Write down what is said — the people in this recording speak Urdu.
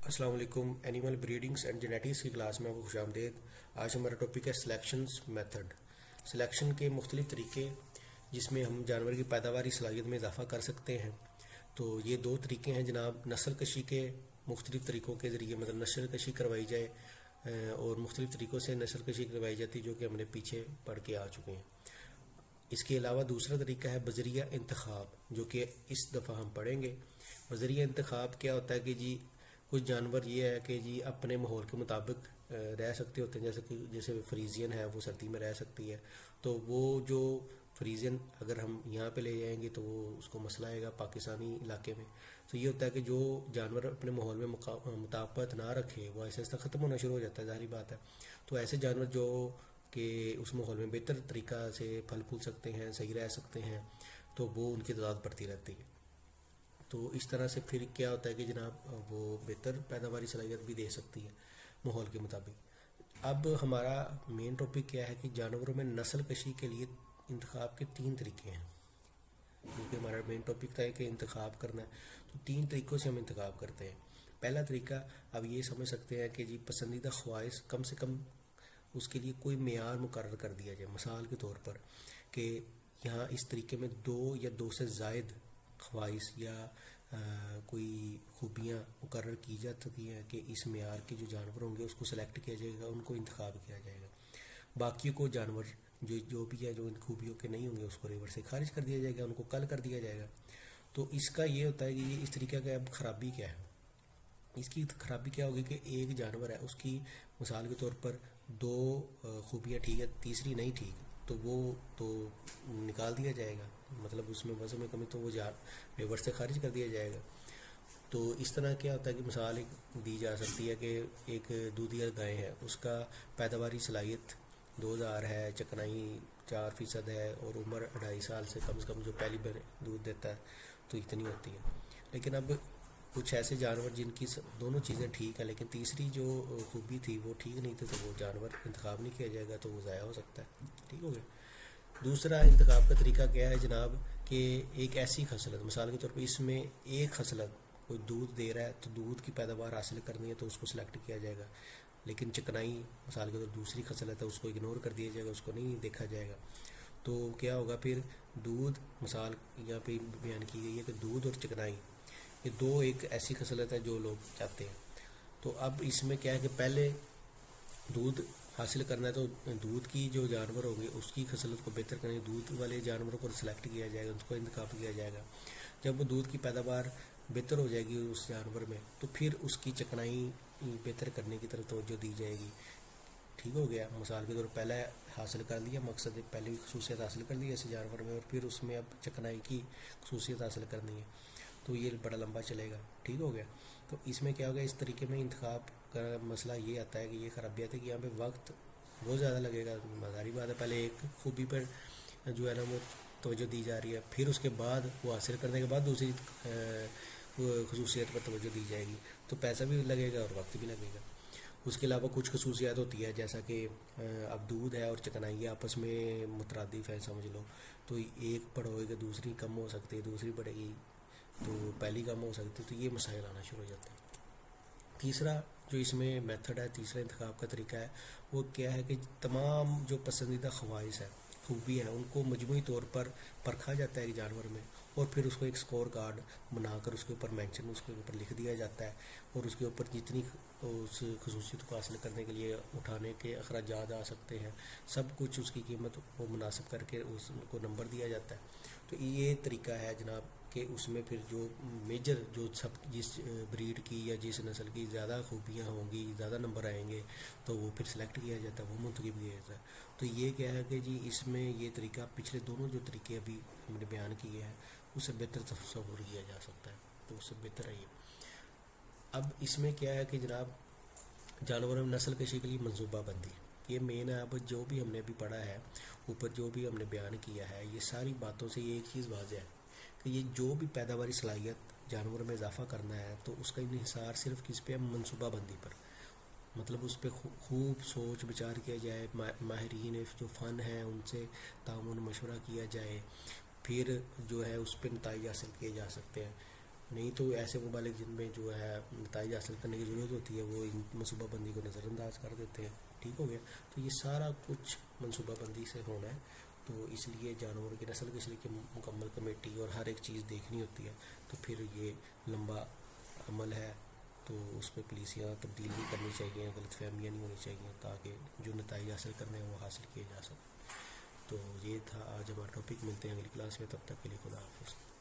السلام علیکم. اینیمل بریڈنگس اینڈ جینیٹکس کی کلاس میں آپ کو خوش آمدید. آج ہمارا ٹاپک ہے سلیکشنز میتھڈ. سلیکشن کے مختلف طریقے جس میں ہم جانور کی پیداواری صلاحیت میں اضافہ کر سکتے ہیں. تو یہ دو طریقے ہیں جناب. نسل کشی کے مختلف طریقوں کے ذریعے مطلب نسل کشی کروائی جائے اور مختلف طریقوں سے نسل کشی کروائی جاتی جو کہ ہم نے پیچھے پڑھ کے آ چکے ہیں. اس کے علاوہ دوسرا طریقہ ہے بذریعہ انتخاب جو کہ اس دفعہ ہم پڑھیں گے. بذریعہ انتخاب کیا ہوتا ہے کہ جی کچھ جانور یہ ہے کہ جی اپنے ماحول کے مطابق رہ سکتے ہوتے ہیں. جیسے فریزین ہے وہ سردی میں رہ سکتی ہے. تو وہ جو فریزین اگر ہم یہاں پہ لے جائیں گے تو وہ اس کو مسئلہ آئے گا پاکستانی علاقے میں. تو یہ ہوتا ہے کہ جو جانور اپنے ماحول میں مطابقت نہ رکھے وہ ایسے ایسے ختم ہونا شروع ہو جاتا ہے. ظاہری بات ہے. تو ایسے جانور جو کہ اس ماحول میں بہتر طریقہ سے پھل پھول سکتے ہیں, صحیح رہ سکتے ہیں, تو وہ ان کی تعداد بڑھتی رہتی ہے. تو اس طرح سے پھر کیا ہوتا ہے کہ جناب وہ بہتر پیداواری صلاحیت بھی دے سکتی ہے ماحول کے مطابق. اب ہمارا مین ٹاپک کیا ہے کہ جانوروں میں نسل کشی کے لیے انتخاب کے 3 طریقے ہیں. کیونکہ ہمارا مین ٹاپک تھا کہ انتخاب کرنا ہے, تو 3 طریقوں سے ہم انتخاب کرتے ہیں. پہلا طریقہ اب یہ سمجھ سکتے ہیں کہ جی پسندیدہ خواہش کم سے کم اس کے لیے کوئی معیار مقرر کر دیا جائے. مثال کے طور پر کہ یہاں اس طریقے میں 2 یا 2 سے زائد خواہش یا کوئی خوبیاں مقرر کی جا سکتی ہیں کہ اس معیار کے جو جانور ہوں گے اس کو سلیکٹ کیا جائے گا, ان کو انتخاب کیا جائے گا. باقی کو جانور جو بھی ہے جو ان خوبیوں کے نہیں ہوں گے اس کو ریور سے خارج کر دیا جائے گا, ان کو کل کر دیا جائے گا. تو اس کا یہ ہوتا ہے کہ یہ اس طریقہ کا اب خرابی کیا ہے. اس کی خرابی کیا ہوگی کہ ایک جانور ہے اس کی مثال کے طور پر 2 خوبیاں ٹھیک ہے, تیسری نہیں ٹھیک, تو وہ تو نکال دیا جائے گا. مطلب اس میں وزن میں کمی تو وہ ریور سے خارج کر دیا جائے گا. تو اس طرح کیا ہوتا ہے کہ مثال دی جا سکتی ہے کہ ایک دودھیا گائے ہے, اس کا پیداواری صلاحیت 2000 ہے, چکنائی 4% ہے اور عمر 2.5 سال سے کم جو پہلی بار دودھ دیتا ہے تو اتنی ہوتی ہے. لیکن اب کچھ ایسے جانور جن کی دونوں چیزیں ٹھیک ہیں لیکن تیسری جو خوبی تھی وہ ٹھیک نہیں تھی, تو وہ جانور انتخاب نہیں کیا جائے گا, تو وہ ضائع ہو سکتا ہے. ٹھیک ہو گیا. دوسرا انتخاب کا طریقہ کیا ہے جناب کہ ایک ایسی خصلت مثال کے طور پر اس میں ایک خصلت کوئی دودھ دے رہا ہے تو دودھ کی پیداوار حاصل کرنی ہے تو اس کو سلیکٹ کیا جائے گا. لیکن چکنائی مثال کے طور دوسری خصلت ہے اس کو اگنور کر دیا جائے گا, اس کو نہیں دیکھا جائے گا. تو کیا ہوگا پھر دودھ مثال یہاں پہ بیان کی گئی ہے کہ دودھ اور چکنائی یہ 2 ایک ایسی خصلت ہے جو لوگ چاہتے ہیں. تو اب اس میں کیا ہے کہ پہلے دودھ حاصل کرنا ہے تو دودھ کی جو جانور ہوگی اس کی خصلت کو بہتر کرنے دودھ والے جانوروں کو سلیکٹ کیا جائے گا, اس کو انتخاب کیا جائے گا. جب وہ دودھ کی پیداوار بہتر ہو جائے گی اس جانور میں تو پھر اس کی چکنائی بہتر کرنے کی طرف توجہ دی جائے گی. ٹھیک ہو گیا. مثال کے طور پہلے حاصل کر لیا مقصد, پہلی خصوصیت حاصل کر لی ایسے جانور میں, اور پھر اس میں اب چکنائی کی خصوصیت حاصل کرنی ہے, تو یہ بڑا لمبا چلے گا. ٹھیک ہو گیا. تو اس میں کیا ہوگا, اس طریقے میں انتخاب کا مسئلہ یہ آتا ہے کہ یہ خرابیت ہے کہ یہاں پہ وقت بہت زیادہ لگے گا. ظاہری بات ہے پہلے ایک خوبی پر جو ہے نا وہ توجہ دی جا رہی ہے, پھر اس کے بعد وہ حاصل کرنے کے بعد دوسری خصوصیت پر توجہ دی جائے گی, تو پیسہ بھی لگے گا اور وقت بھی لگے گا. اس کے علاوہ کچھ خصوصیات ہوتی ہے جیسا کہ اب دودھ ہے اور چکنائی آپس میں مترادف ہے سمجھ لو, تو ایک بڑھ ہوئے گا دوسری کم ہو سکتی ہے, دوسری بڑھے گی تو پہلی کم ہو سکتی ہے, تو یہ مسائل آنا شروع ہو جاتے ہیں. تیسرا جو اس میں میتھڈ ہے, تیسرا انتخاب کا طریقہ ہے وہ کیا ہے کہ تمام جو پسندیدہ خواہش ہے خوبی ہیں ان کو مجموعی طور پر پرکھا جاتا ہے ایک جانور میں, اور پھر اس کو ایک سکور کارڈ بنا کر اس کے اوپر مینشن اس کے اوپر لکھ دیا جاتا ہے, اور اس کے اوپر جتنی اس خصوصیت کو حاصل کرنے کے لیے اٹھانے کے اخراجات آ سکتے ہیں سب کچھ اس کی قیمت وہ مناسب کر کے اس کو نمبر دیا جاتا ہے. تو یہ طریقہ ہے جناب کہ اس میں پھر جو میجر جو سب جس بریڈ کی یا جس نسل کی زیادہ خوبیاں ہوں گی, زیادہ نمبر آئیں گے, تو وہ پھر سلیکٹ کیا جاتا ہے, وہ منتخب کیا جاتا ہے. تو یہ کیا ہے کہ جی اس میں یہ طریقہ پچھلے دونوں جو طریقے ابھی ہم نے بیان کیے ہیں اس سے بہتر تصور کیا جا سکتا ہے, تو اس سے بہتر ہے یہ. اب اس میں کیا ہے کہ جناب جانوروں میں نسل کشی کے لیے منصوبہ بندی یہ مین ہے. اب جو بھی ہم نے ابھی پڑھا ہے اوپر جو بھی ہم نے بیان کیا ہے یہ ساری باتوں سے یہ ایک چیز واضح ہے کہ یہ جو بھی پیداواری صلاحیت جانور میں اضافہ کرنا ہے تو اس کا انحصار صرف کس پہ ہے, منصوبہ بندی پر. مطلب اس پہ خوب سوچ بچار کیا جائے, ماہرین جو فن ہیں ان سے تعاون مشورہ کیا جائے, پھر جو ہے اس پہ نتائج حاصل کیے جا سکتے ہیں. نہیں تو ایسے ممالک جن میں جو ہے نتائج حاصل کرنے کی ضرورت ہوتی ہے وہ ان منصوبہ بندی کو نظر انداز کر دیتے ہیں. ٹھیک ہو گیا. تو یہ سارا کچھ منصوبہ بندی سے ہونا ہے. تو اس لیے جانوروں کی نسل کشی کی مکمل کمیٹی اور ہر ایک چیز دیکھنی ہوتی ہے. تو پھر یہ لمبا عمل ہے. تو اس پہ پالیسیاں تبدیل بھی کرنی چاہیے, غلط فہمیاں نہیں ہونی چاہیے, تاکہ جو نتائج حاصل کرنے ہیں وہ حاصل کیے جا سکیں. تو یہ تھا آج ہمارا ٹاپک. ملتے ہیں اگلی کلاس میں, تب تک کے لیے خدا حافظ.